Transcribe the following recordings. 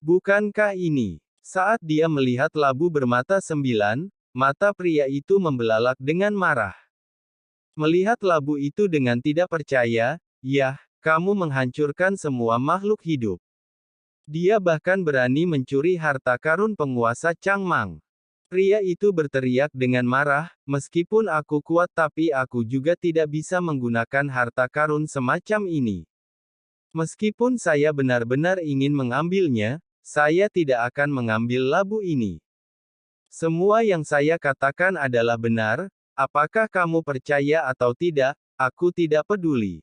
Bukankah ini? Saat dia melihat labu bermata 9, mata pria itu membelalak dengan marah. Melihat labu itu dengan tidak percaya, "Yah, kamu menghancurkan semua makhluk hidup. Dia bahkan berani mencuri harta karun penguasa Changmang." Pria itu berteriak dengan marah, "Meskipun aku kuat tapi aku juga tidak bisa menggunakan harta karun semacam ini. Meskipun saya benar-benar ingin mengambilnya, saya tidak akan mengambil labu ini. Semua yang saya katakan adalah benar, apakah kamu percaya atau tidak, aku tidak peduli.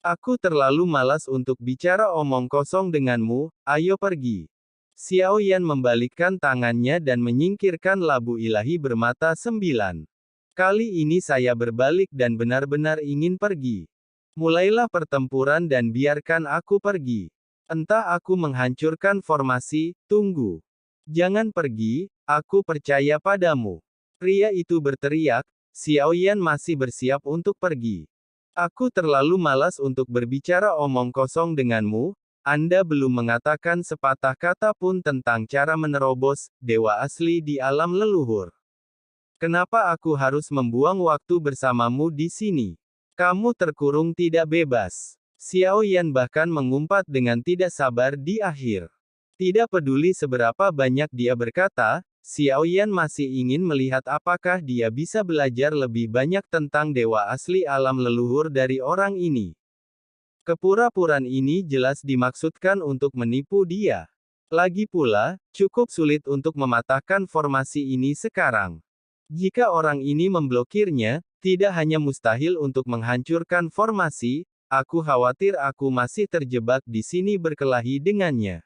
Aku terlalu malas untuk bicara omong kosong denganmu, ayo pergi." Xiao Yan membalikkan tangannya dan menyingkirkan labu ilahi bermata 9. "Kali ini saya berbalik dan benar-benar ingin pergi. Mulailah pertempuran dan biarkan aku pergi. Entah aku menghancurkan formasi, tunggu. Jangan pergi, aku percaya padamu." Pria itu berteriak, "Xiao Yan masih bersiap untuk pergi. Aku terlalu malas untuk berbicara omong kosong denganmu. Anda belum mengatakan sepatah kata pun tentang cara menerobos dewa asli di alam leluhur. Kenapa aku harus membuang waktu bersamamu di sini? Kamu terkurung tidak bebas." Xiao Yan bahkan mengumpat dengan tidak sabar di akhir. Tidak peduli seberapa banyak dia berkata, Xiao Yan masih ingin melihat apakah dia bisa belajar lebih banyak tentang dewa asli alam leluhur dari orang ini. Kepura-puraan ini jelas dimaksudkan untuk menipu dia. Lagi pula, cukup sulit untuk mematahkan formasi ini sekarang. Jika orang ini memblokirnya, tidak hanya mustahil untuk menghancurkan formasi, aku khawatir aku masih terjebak di sini berkelahi dengannya.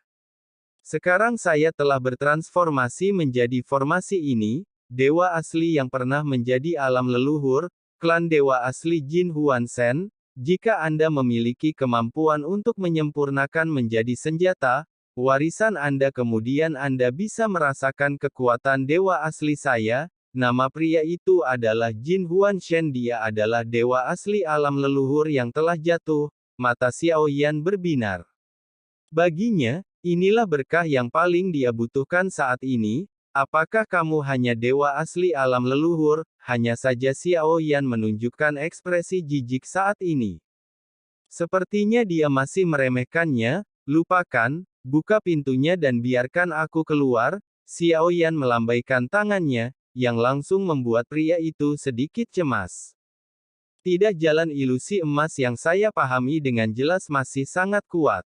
Sekarang saya telah bertransformasi menjadi formasi ini, dewa asli yang pernah menjadi alam leluhur, klan dewa asli Jin Huan Shen. Jika Anda memiliki kemampuan untuk menyempurnakan menjadi senjata, warisan Anda kemudian Anda bisa merasakan kekuatan dewa asli saya. Nama pria itu adalah Jin Huan Shen. Dia adalah dewa asli alam leluhur yang telah jatuh. Mata Xiao Yan berbinar. Baginya, inilah berkah yang paling dia butuhkan saat ini. Apakah kamu hanya dewa asli alam leluhur? Hanya saja Xiao Yan menunjukkan ekspresi jijik saat ini. Sepertinya dia masih meremehkannya. "Lupakan, buka pintunya dan biarkan aku keluar." Xiao Yan melambaikan tangannya, yang langsung membuat pria itu sedikit cemas. Tidak, jalan ilusi emas yang saya pahami dengan jelas masih sangat kuat.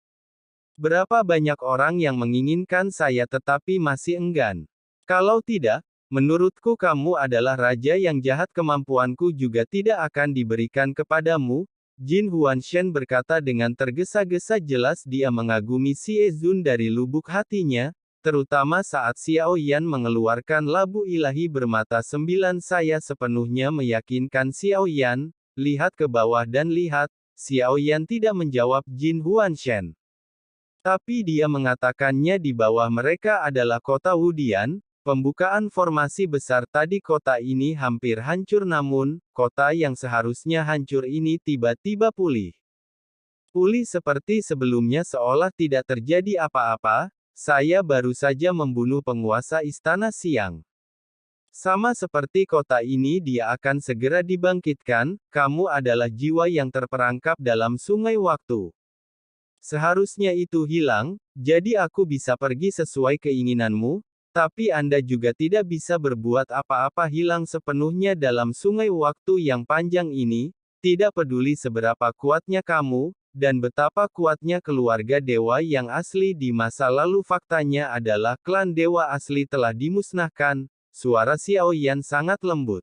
Berapa banyak orang yang menginginkan saya tetapi masih enggan. Kalau tidak, menurutku kamu adalah raja yang jahat. Kemampuanku juga tidak akan diberikan kepadamu. Jin Huan Shen berkata dengan tergesa-gesa. Jelas dia mengagumi Xie Zun dari lubuk hatinya, terutama saat Xiao Yan mengeluarkan labu ilahi bermata 9. Saya sepenuhnya meyakinkan Xiao Yan. Lihat ke bawah dan lihat. Xiao Yan tidak menjawab Jin Huan Shen. Tapi dia mengatakannya di bawah mereka adalah kota Wudian. Pembukaan formasi besar tadi, kota ini hampir hancur, namun, kota yang seharusnya hancur ini tiba-tiba pulih. Pulih seperti sebelumnya, seolah tidak terjadi apa-apa. Saya baru saja membunuh penguasa Istana Siang. Sama seperti kota ini, dia akan segera dibangkitkan. Kamu adalah jiwa yang terperangkap dalam sungai waktu. Seharusnya itu hilang, jadi aku bisa pergi sesuai keinginanmu. Tapi Anda juga tidak bisa berbuat apa-apa. Hilang sepenuhnya dalam sungai waktu yang panjang ini. Tidak peduli seberapa kuatnya kamu, dan betapa kuatnya keluarga dewa yang asli di masa lalu. Faktanya adalah klan dewa asli telah dimusnahkan. Suara Xiao Yan sangat lembut.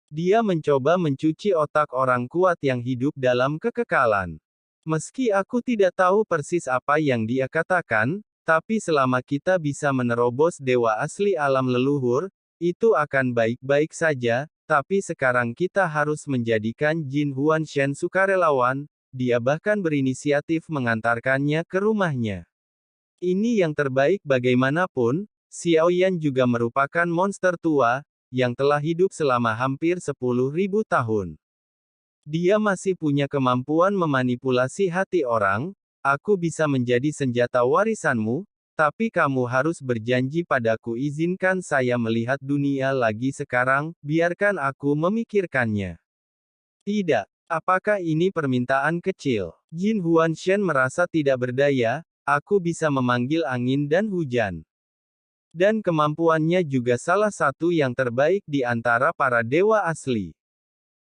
Dia mencoba mencuci otak orang kuat yang hidup dalam kekekalan. Meski aku tidak tahu persis apa yang dia katakan, tapi selama kita bisa menerobos dewa asli alam leluhur, itu akan baik-baik saja. Tapi sekarang kita harus menjadikan Jin Huan Shen sukarelawan. Dia bahkan berinisiatif mengantarkannya ke rumahnya. Ini yang terbaik. Bagaimanapun, Xiao Yan juga merupakan monster tua, yang telah hidup selama hampir 10.000 tahun. Dia masih punya kemampuan memanipulasi hati orang. Aku bisa menjadi senjata warisanmu. Tapi kamu harus berjanji padaku, izinkan saya melihat dunia lagi sekarang, biarkan aku memikirkannya. Tidak. Apakah ini permintaan kecil? Jin Huanshen merasa tidak berdaya, aku bisa memanggil angin dan hujan. Dan kemampuannya juga salah satu yang terbaik di antara para dewa asli.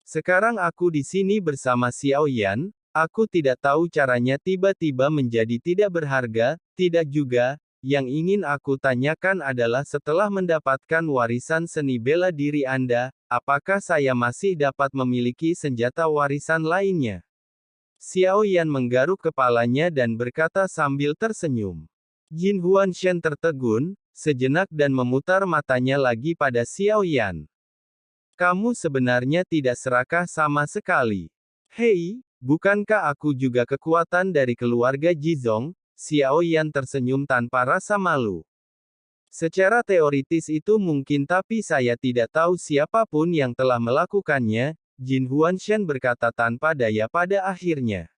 Sekarang aku di sini bersama Xiao Yan, aku tidak tahu caranya tiba-tiba menjadi tidak berharga, tidak juga. Yang ingin aku tanyakan adalah setelah mendapatkan warisan seni bela diri Anda, apakah saya masih dapat memiliki senjata warisan lainnya? Xiao Yan menggaruk kepalanya dan berkata sambil tersenyum. Jin Huanshen tertegun, sejenak dan memutar matanya lagi pada Xiao Yan. Kamu sebenarnya tidak serakah sama sekali. Hei, bukankah aku juga kekuatan dari keluarga Jizong? Xiao Yan tersenyum tanpa rasa malu. Secara teoritis itu mungkin, tapi saya tidak tahu siapapun yang telah melakukannya, Jin Huanshen berkata tanpa daya pada akhirnya.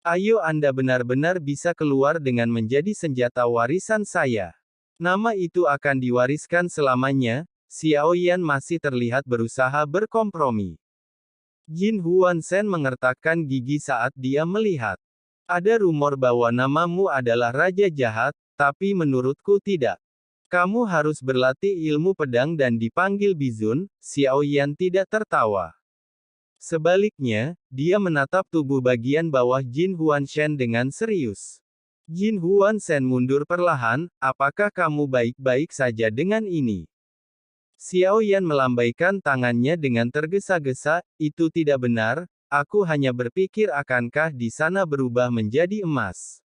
Ayo, Anda benar-benar bisa keluar dengan menjadi senjata warisan saya. Nama itu akan diwariskan selamanya. Xiao Yan masih terlihat berusaha berkompromi. Jin Huanshen mengertakkan gigi saat dia melihat. Ada rumor bahwa namamu adalah Raja Jahat, tapi menurutku tidak. Kamu harus berlatih ilmu pedang dan dipanggil Bizun. Xiao Yan tidak tertawa. Sebaliknya, dia menatap tubuh bagian bawah Jin Huanshen dengan serius. Jin Huanshen mundur perlahan, apakah kamu baik-baik saja dengan ini? Xiao Yan melambaikan tangannya dengan tergesa-gesa, itu tidak benar, aku hanya berpikir akankah di sana berubah menjadi emas.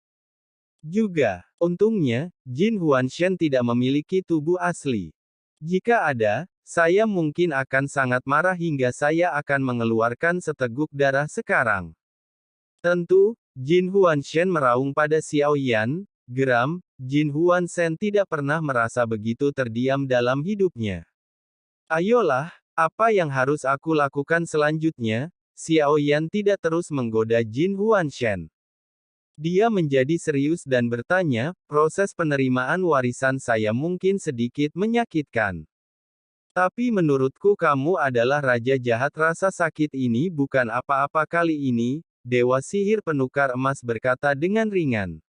Juga, untungnya, Jin Huanshen tidak memiliki tubuh asli. Jika ada, saya mungkin akan sangat marah hingga saya akan mengeluarkan seteguk darah sekarang. Tentu, Jin Huanshen meraung pada Xiao Yan, geram, Jin Huanshen tidak pernah merasa begitu terdiam dalam hidupnya. Ayolah, apa yang harus aku lakukan selanjutnya? Xiao Yan tidak terus menggoda Jin Huanshen. Dia menjadi serius dan bertanya, proses penerimaan warisan saya mungkin sedikit menyakitkan. Tapi menurutku kamu adalah raja jahat. Rasa sakit ini bukan apa-apa kali ini, Dewa Sihir Penukar Emas berkata dengan ringan.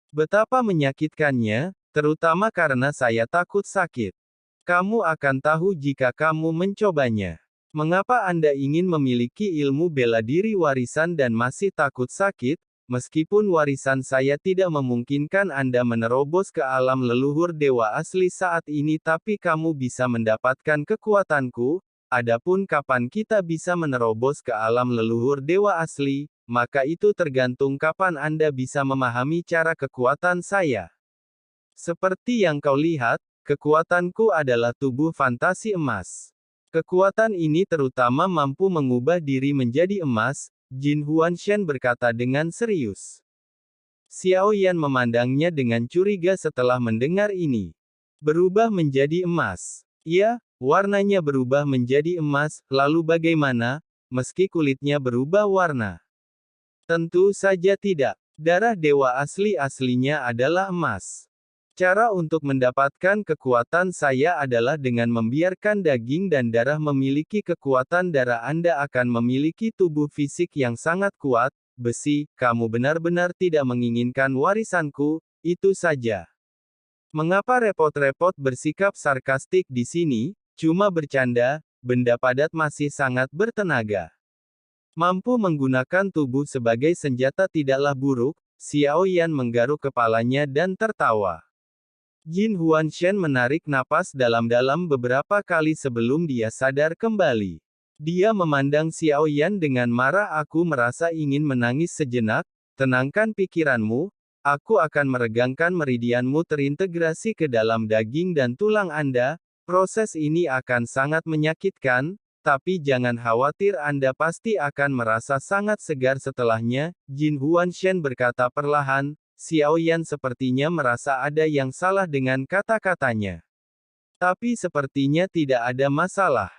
Betapa menyakitkannya, terutama karena saya takut sakit. Kamu akan tahu jika kamu mencobanya. Mengapa Anda ingin memiliki ilmu bela diri warisan dan masih takut sakit? Meskipun warisan saya tidak memungkinkan Anda menerobos ke alam leluhur dewa asli saat ini, tapi kamu bisa mendapatkan kekuatanku. Adapun kapan kita bisa menerobos ke alam leluhur dewa asli, maka itu tergantung kapan Anda bisa memahami cara kekuatan saya. Seperti yang kau lihat, kekuatanku adalah tubuh fantasi emas. Kekuatan ini terutama mampu mengubah diri menjadi emas, Jin Huanshen berkata dengan serius. Xiao Yan memandangnya dengan curiga setelah mendengar ini. Berubah menjadi emas. Ya, warnanya berubah menjadi emas, lalu bagaimana, meski kulitnya berubah warna? Tentu saja tidak. Darah dewa asli-aslinya adalah emas. Cara untuk mendapatkan kekuatan saya adalah dengan membiarkan daging dan darah memiliki kekuatan darah. Anda akan memiliki tubuh fisik yang sangat kuat, besi, kamu benar-benar tidak menginginkan warisanku, itu saja. Mengapa repot-repot bersikap sarkastik di sini, cuma bercanda, benda padat masih sangat bertenaga. Mampu menggunakan tubuh sebagai senjata tidaklah buruk, Xiao Yan menggaruk kepalanya dan tertawa. Jin Huanshen menarik napas dalam-dalam beberapa kali sebelum dia sadar kembali. Dia memandang Xiao Yan dengan marah. Aku merasa ingin menangis sejenak. Tenangkan pikiranmu, aku akan meregangkan meridianmu terintegrasi ke dalam daging dan tulang Anda. Proses ini akan sangat menyakitkan, tapi jangan khawatir, Anda pasti akan merasa sangat segar setelahnya. Jin Huanshen berkata perlahan. Xiao Yan sepertinya merasa ada yang salah dengan kata-katanya. Tapi sepertinya tidak ada masalah.